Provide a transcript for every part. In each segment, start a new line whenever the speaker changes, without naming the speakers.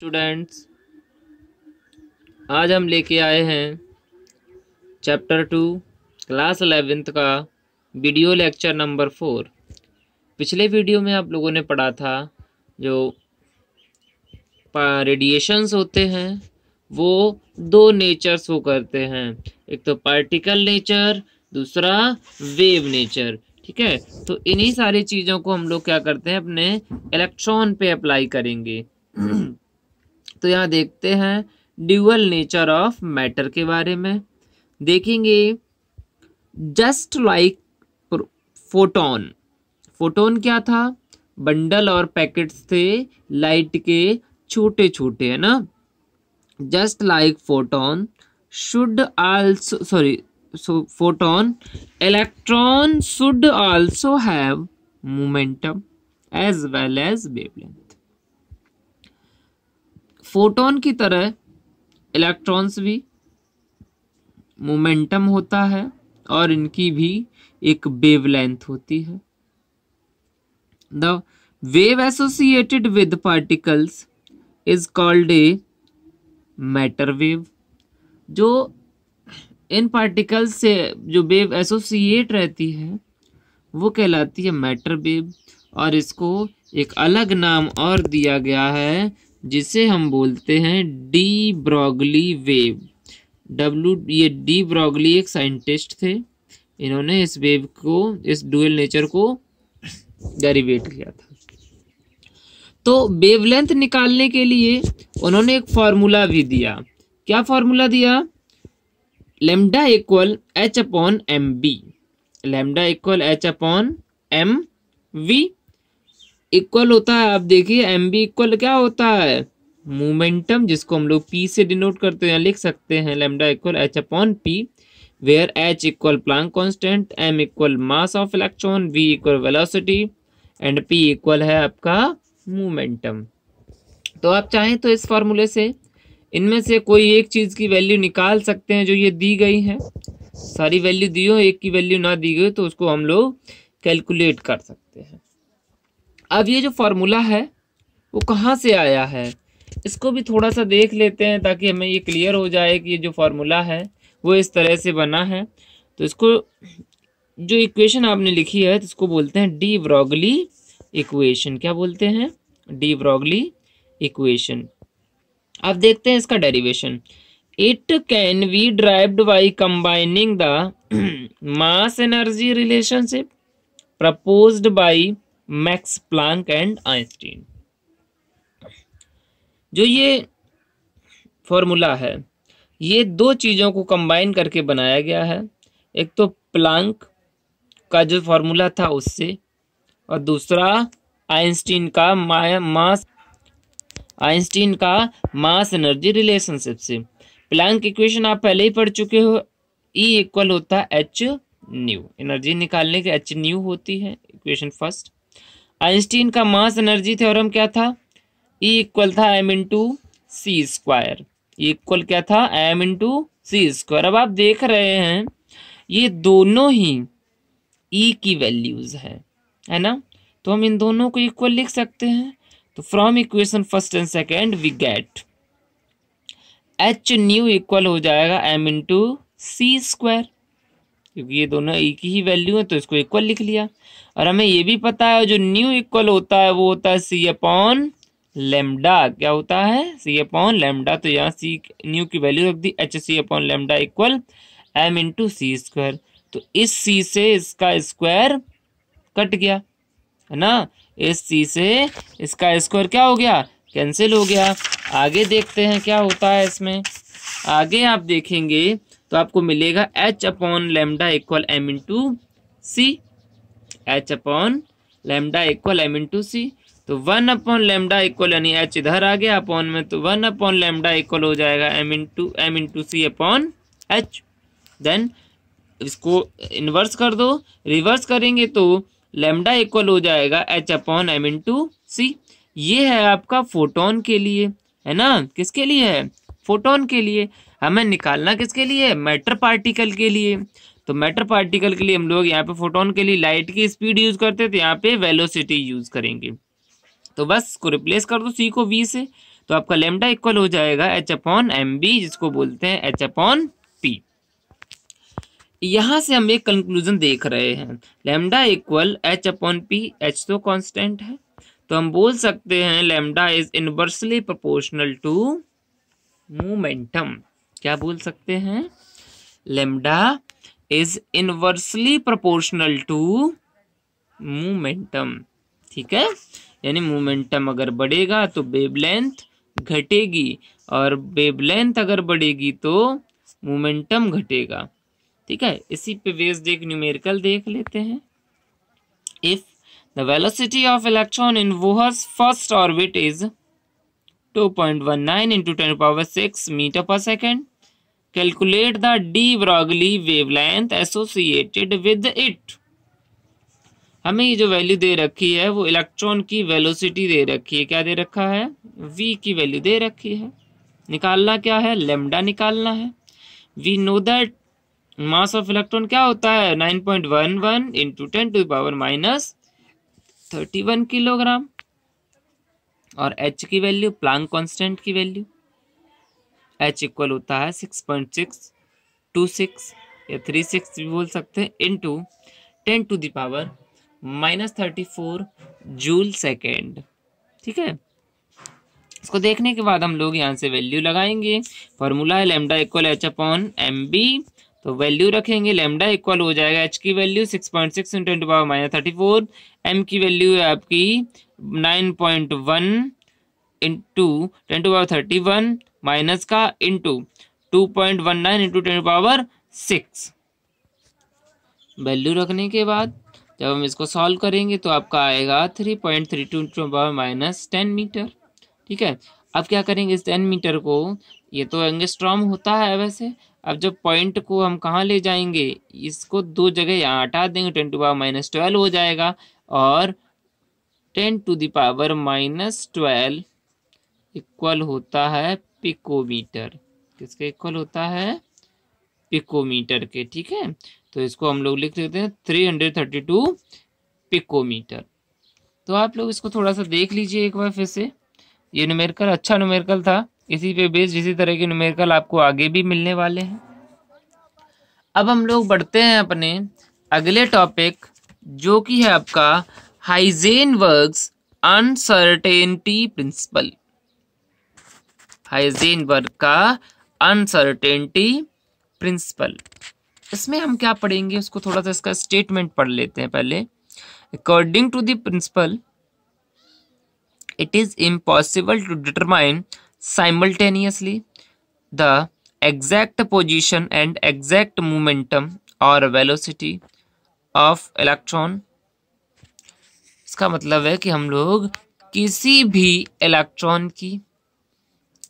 Students, आज हम लेके आए हैं चैप्टर 2 क्लास 11th का वीडियो लेक्चर नंबर 4। पिछले वीडियो में आप लोगों ने पढ़ा था जो रेडिएशंस होते हैं वो दो नेचर्स को करते हैं, एक तो पार्टिकल नेचर, दूसरा वेव नेचर। ठीक है, तो इन्हीं सारी चीज़ों को हम लोग क्या करते हैं अपने इलेक्ट्रॉन पे अप्लाई करेंगे। तो यहाँ देखते हैं ड्यूअल नेचर ऑफ मैटर के बारे में देखेंगे। जस्ट लाइक फोटोन, फोटोन क्या था? बंडल और पैकेट्स थे लाइट के, छोटे छोटे, है ना। Just like photon should also photon electron should also have momentum as well as wavelength. Photon की तरह इलेक्ट्रॉन्स भी मोमेंटम होता है और इनकी भी एक वेवलेंथ होती है। The wave associated with particles is called a matter wave. जो इन पार्टिकल्स से जो वेव एसोसिएट रहती है वो कहलाती है मैटर वेव, और इसको एक अलग नाम और दिया गया है जिसे हम बोलते हैं डी ब्रॉगली वेव। ये डी ब्रॉगली एक साइंटिस्ट थे, इन्होंने इस वेव को, इस डुअल नेचर को डेरिवेट किया था। तो वेवलेंथ निकालने के लिए उन्होंने एक फॉर्मूला भी दिया। क्या फॉर्मूला दिया? Lambda equal H upon m b. Lambda equal H upon m v equal होता है, आप देखिए एम बी इक्वल क्या होता है? मोमेंटम, जिसको हम लोग पी से डिनोट करते हैं, लिख सकते हैं lambda equal H upon p, where h equal Planck constant, m equal mass of electron, v equal velocity and p equal है आपका मोमेंटम। तो आप चाहें तो इस फॉर्मूले से इनमें से कोई एक चीज की वैल्यू निकाल सकते हैं जो ये दी गई है। सारी वैल्यू दी हो, एक की वैल्यू ना दी गई तो उसको हम लोग कैलकुलेट कर सकते हैं। अब ये जो फॉर्मूला है वो कहाँ से आया है, इसको भी थोड़ा सा देख लेते हैं ताकि हमें ये क्लियर हो जाए कि ये जो फॉर्मूला है वो इस तरह से बना है। तो इसको, जो इक्वेशन आपने लिखी है, तो इसको बोलते हैं डी ब्रॉगली इक्वेशन। क्या बोलते हैं? De Broglie equation. अब देखते हैं इसका derivation. It can be derived by combining the mass energy relationship proposed by Max Planck and Einstein. जो ये फॉर्मूला है ये दो चीज़ों को कंबाइन करके बनाया गया है। एक तो प्लैंक का जो फॉर्मूला था उससे, और दूसरा आइंस्टीन का मास एनर्जी रिलेशनशिप से। प्लैंक इक्वेशन आप पहले ही पढ़ चुके हो, E इक्वल होता है एच न्यू, एनर्जी निकालने के एच न्यू होती है, इक्वेशन फर्स्ट। आइंस्टीन का मास एनर्जी थ्योरम क्या था? E इक्वल था m into C square. Equal क्या था? m into C square. अब आप देख रहे हैं ये दोनों ही E की वैल्यूज है ना, तो हम इन दोनों को इक्वल लिख सकते हैं। तो from equation first and second we get h nu equal हो जाएगा m इंटू सी स्क्वायर, क्योंकि ये दोनों E की ही वैल्यू है तो इसको इक्वल लिख लिया। और हमें ये भी पता है जो न्यू इक्वल होता है वो होता है सी अपॉन लेमडा। क्या होता है? C upon lambda. तो यहाँ सी न्यू की वैल्यू रख दी, H C upon lambda equal M into C square. तो इस सी से इसका स्क्वायर कट गया, है ना। इस सी से इसका स्क्वायर क्या हो गया? कैंसिल हो गया। आगे देखते हैं क्या होता है इसमें। आगे आप देखेंगे तो आपको मिलेगा H upon lambda equal M into C. H upon lambda equal M into C. तो 1 अपॉन लेमडा इक्वल, यानी एच इधर आ गया अपॉन में, तो 1 अपॉन लेमडा इक्वल हो जाएगा एम इंटू सी अपॉन एच। देन इसको इन्वर्स कर दो, रिवर्स करेंगे तो लेमडा इक्वल हो जाएगा एच अपॉन एम इंटू सी। ये है आपका फोटोन के लिए, है ना। किसके लिए है? फोटोन के लिए। हमें निकालना किसके लिए? मैटर पार्टिकल के लिए। तो मैटर पार्टिकल के लिए हम लोग यहाँ पे फोटोन के लिए लाइट की स्पीड यूज करते थे, यहाँ पे वेलोसिटी यूज करेंगे। तो बस को रिप्लेस कर दो सी को वी से, तो आपका लेमडा इक्वल हो जाएगा एच अपॉन एम बी, जिसको बोलते हैं एच अपॉन पी। यहां से हम एक कंक्लूजन देख रहे हैं, lambda equal H upon p, h तो कांस्टेंट है, तो हम बोल सकते हैं lambda is inversely proportional to momentum. क्या बोल सकते हैं? Lambda is inversely proportional to momentum. ठीक है, यानी मोमेंटम अगर बढ़ेगा तो वेवलेंथ घटेगी, और वेवलेंथ अगर बढ़ेगी तो मोमेंटम घटेगा। ठीक है, इसी पे बेस्ड एक न्यूमेरिकल देख लेते हैं। If the velocity of electron in Bohr's first orbit is 2.19 into 10⁻6 metre per second, calculate the de Broglie wavelength associated with it. हमें ये जो वैल्यू दे रखी है वो इलेक्ट्रॉन की वेलोसिटी दे रखी है। क्या दे रखा है? v की वैल्यू दे रखी है। निकालना क्या है? लेमडा निकालना है। We know that mass of electron क्या होता है? 9.11 इंटू 10⁻31 किलोग्राम। और h की वैल्यू, प्लांक कांस्टेंट की वैल्यू, h इक्वल होता है 6.626 या 36 भी बोल सकते हैं, इंटू 10⁻⁻34 जूल सेकेंड। ठीक है, इसको देखने के बाद हम लोग यहाँ से वैल्यू लगाएंगे। फॉर्मूला है lambda equal H upon m B, तो वैल्यू रखेंगे। लेमडा इक्वल हो जाएगा एच की वैल्यू 6.6 इंटू 10⁻⁻34, एम की वैल्यू है आपकी 9.1 इंटू 10⁻31 माइनस का इंटू 2.19 इंटू 10⁻6। वैल्यू रखने के बाद जब हम इसको सॉल्व करेंगे तो आपका आएगा 3.32 10 मीटर। ठीक है, अब क्या करेंगे इस 10 मीटर को, ये तो एंगस्ट्रॉम होता है वैसे, अब जब पॉइंट को हम कहाँ ले जाएंगे, इसको दो जगह यहाँ हटा देंगे, 10⁻12 हो जाएगा, और 10⁻12 इक्वल होता है पिकोमीटर। किसके इक्वल होता है? पिकोमीटर के। ठीक है, तो इसको हम लोग लिख लेते हैं 332 पिकोमीटर। तो आप लोग इसको थोड़ा सा देख लीजिए एक बार फिर से। ये न्यूमेरिकल अच्छा न्यूमेरिकल था, इसी पे बेस्ड इसी तरह के न्यूमेरिकल आपको आगे भी मिलने वाले हैं। अब हम लोग बढ़ते हैं अपने अगले टॉपिक, जो कि है आपका हाइजेनबर्ग्स अनसर्टेनिटी प्रिंसिपल। हाइजेनबर्ग का अनसर्टेनिटी प्रिंसिपल, इसमें हम क्या पढ़ेंगे उसको थोड़ा सा इसका स्टेटमेंट पढ़ लेते हैं पहले। According to the principle, it is impossible to determine simultaneously the exact position and exact momentum or velocity of electron। इसका मतलब है कि हम लोग किसी भी इलेक्ट्रॉन की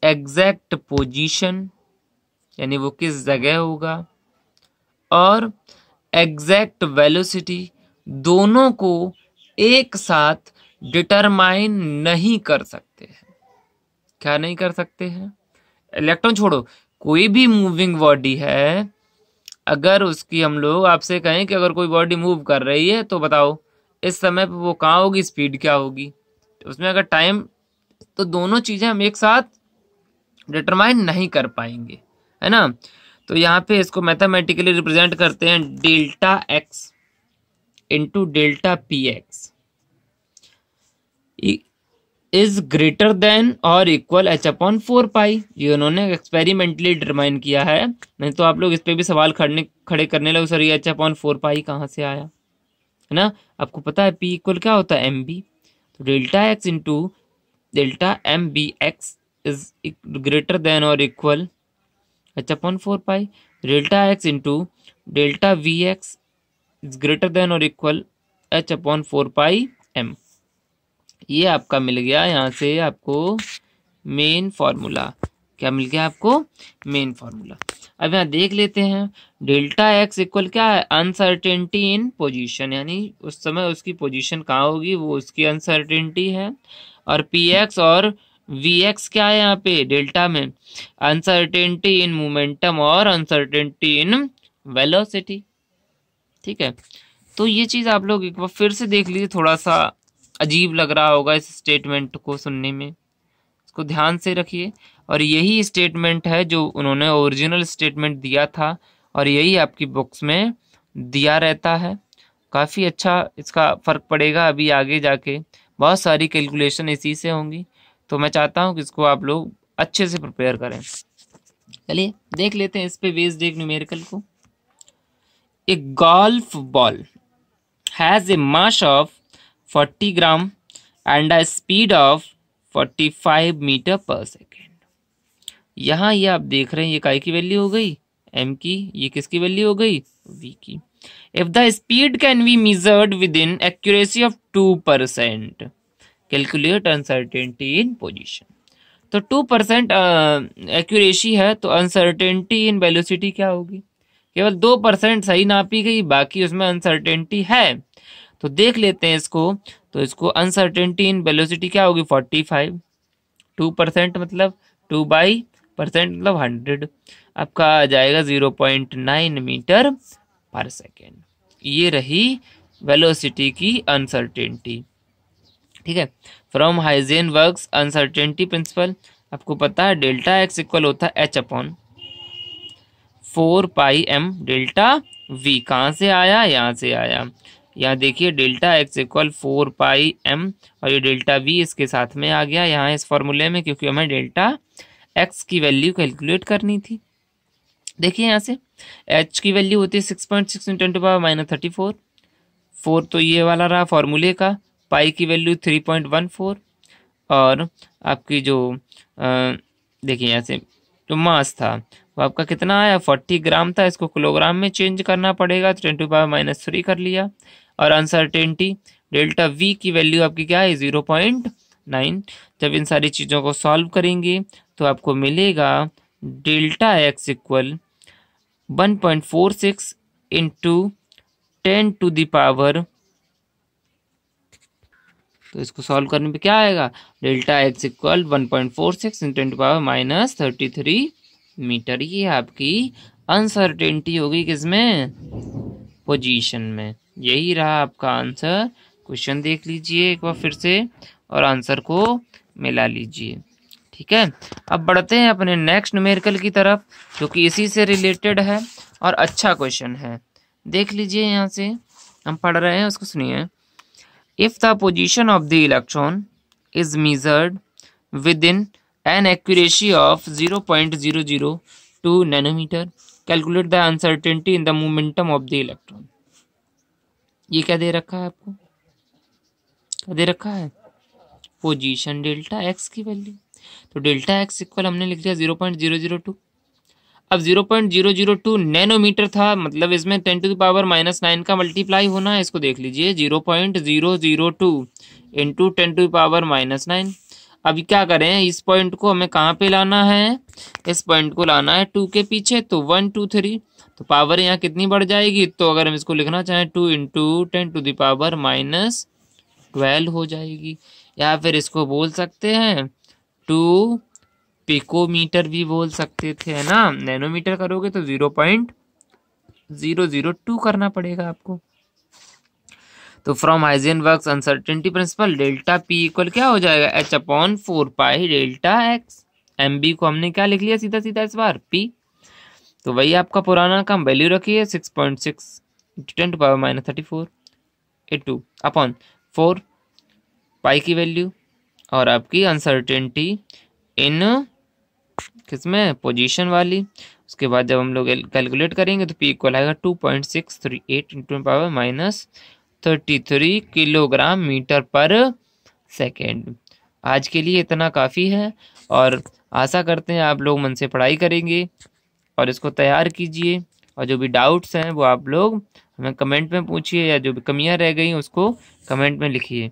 एग्जैक्ट पोजीशन, यानी वो किस जगह होगा, और एग्जैक्ट वेलोसिटी, दोनों को एक साथ डिटरमाइन नहीं कर सकते हैं। क्या नहीं कर सकते हैं? इलेक्ट्रॉन छोड़ो, कोई भी मूविंग बॉडी है, अगर उसकी हम लोग आपसे कहें कि अगर कोई बॉडी मूव कर रही है तो बताओ इस समय पे वो कहाँ होगी, स्पीड क्या होगी, उसमें अगर टाइम, तो दोनों चीजें हम एक साथ डिटरमाइन नहीं कर पाएंगे, है ना। तो यहाँ पे इसको मैथमेटिकली रिप्रेजेंट करते हैं delta X into delta P x is greater than और इक्वल एच अपॉन 4 पाई। ये उन्होंने एक्सपेरिमेंटली डिटरमाइन किया है, नहीं तो आप लोग इस पे भी सवाल खड़े करने लगे, सर ये एच अपॉन 4 पाई कहाँ से आया, है ना। आपको पता है पी इक्वल क्या होता है? M B. तो delta X into delta M V X is greater than और equal H upon 4 pi. Delta X into delta V X is greater than और equal H upon 4 pi M. ये आपका मिल गया यहाँ से आपको मेन फॉर्मूला। क्या मिल गया आपको? Main formula. अब यहाँ देख लेते हैं, डेल्टा एक्स इक्वल क्या है? अनसर्टेनिटी इन पोजीशन, यानी उस समय उसकी पोजीशन कहाँ होगी वो उसकी अनसर्टेनिटी है। और पी एक्स और वी एक्स क्या है यहाँ पे डेल्टा में? अनसर्टेनिटी इन मोमेंटम और अनसर्टेनिटी इन वेलोसिटी। ठीक है, तो ये चीज आप लोग एक बार फिर से देख लीजिए, थोड़ा सा अजीब लग रहा होगा इस स्टेटमेंट को सुनने में। इसको ध्यान से रखिए। और यही स्टेटमेंट है जो उन्होंने ओरिजिनल स्टेटमेंट दिया था और यही आपकी बुक्स में दिया रहता है। काफ़ी अच्छा इसका फ़र्क पड़ेगा अभी आगे जाके, बहुत सारी कैलकुलेशन इसी से होंगी। तो मैं चाहता हूँ कि इसको आप लोग अच्छे से प्रिपेयर करें। चलिए देख लेते हैं इस पे बेस्ड एक न्यूमेरिकल को। A golf ball has a mass of 40 gram and a speed of 45 metre per second. यहाँ ये आप देख रहे हैं ये काय की वैल्यू हो गई, m की, ये किसकी वैल्यू हो गई, v की। If the speed can be measured with in accuracy of 2%, calculate uncertainty in position. तो 2% एक्यूरेसी है तो अनसर्टेनिटी इन वेलोसिटी क्या होगी, केवल 2% सही नापी गई, बाकी उसमें अनसर्टेनिटी है। तो देख लेते हैं इसको। तो इसको अनसर्टेनिटी इन वेलोसिटी क्या होगी 45, 2% मतलब 2/% मतलब 100, आपका आ जाएगा 0.9 मीटर पर सेकेंड। ये रही वेलोसिटी की अनसर्टेनिटी। ठीक है, फ्रॉम हाइजेनबर्ग्स अनसर्टेनिटी प्रिंसिपल आपको पता है डेल्टा एक्स इक्वल होता है h/4πm डेल्टा v। कहाँ से आया, यहाँ से आया। यहाँ देखिए डेल्टा एक्स इक्वल 4πm और ये डेल्टा v इसके साथ में आ गया यहाँ इस फॉर्मूले में, क्योंकि हमें डेल्टा एक्स की वैल्यू कैलकुलेट करनी थी। देखिए यहाँ से h की वैल्यू होती है 6.6 × 10⁻34, 4 तो ये वाला रहा फॉर्मूले का, पाई की वैल्यू 3.14 और आपकी जो देखिए यहाँ से जो मास था वो आपका कितना आया 40 ग्राम था, इसको किलोग्राम में चेंज करना पड़ेगा तो 10⁻³ कर लिया। और अनसर्टेनिटी डेल्टा v की वैल्यू आपकी क्या है 0.9। जब इन सारी चीज़ों को सॉल्व करेंगे तो आपको मिलेगा डेल्टा एक्स इक्वल 1.46 × 10⁻, तो इसको सॉल्व करने पे क्या आएगा डेल्टा एक्स इक्वल 1.46 × 10⁻³ मीटर। ये आपकी अनसर्टेनिटी होगी किसमें, पोजीशन में। यही रहा आपका आंसर। क्वेश्चन देख लीजिए एक बार फिर से और आंसर को मिला लीजिए। ठीक है, अब बढ़ते हैं अपने नेक्स्ट न्यूमेरिकल की तरफ जो कि इसी से रिलेटेड है और अच्छा क्वेश्चन है। देख लीजिए यहाँ से हम पढ़ रहे हैं, उसको सुनिए। If the position of the electron is measured within an accuracy of 0.002 nanometer, calculate the uncertainty in the momentum of the electron। ये क्या दे रखा है आपको, क्या दे रखा है, पोजीशन डेल्टा एक्स की वैल्यू। तो डेल्टा एक्स इक्वल हमने लिख दिया 0.002। अब 0.002 नैनोमीटर था, मतलब इसमें 10⁻⁹ का मल्टीप्लाई होना है। इसको देख लीजिए 0.002 इंटू 10⁻⁹। अभी क्या करें, इस पॉइंट को हमें कहाँ पे लाना है, इस पॉइंट को लाना है 2 के पीछे, तो 1 2 3, तो पावर यहाँ कितनी बढ़ जाएगी। तो अगर हम इसको लिखना चाहें 2 × 10⁻⁻12 हो जाएगी, या फिर इसको बोल सकते हैं 2 पिकोमीटर भी बोल सकते थे, है ना। नैनोमीटर करोगे तो 0.002 करना पड़ेगा आपको। तो from Heisenberg's uncertainty principle delta P equal क्या हो जाएगा h/4π delta x. M B को हमने क्या लिख लिया सीधा सीधा इस बार पी। तो वही आपका पुराना काम, वैल्यू रखिए 6.6 × 10⁻34 2/4 पाई की वैल्यू और आपकी अनसर्टेनिटी इन किसमें, पोजीशन वाली। उसके बाद जब हम लोग कैलकुलेट करेंगे तो पी इक्वल आएगा 2.638 × 10⁻33 किलोग्राम मीटर पर सेकेंड। आज के लिए इतना काफ़ी है और आशा करते हैं आप लोग मन से पढ़ाई करेंगे और इसको तैयार कीजिए। और जो भी डाउट्स हैं वो आप लोग हमें कमेंट में पूछिए, या जो भी कमियां रह गई उसको कमेंट में लिखिए।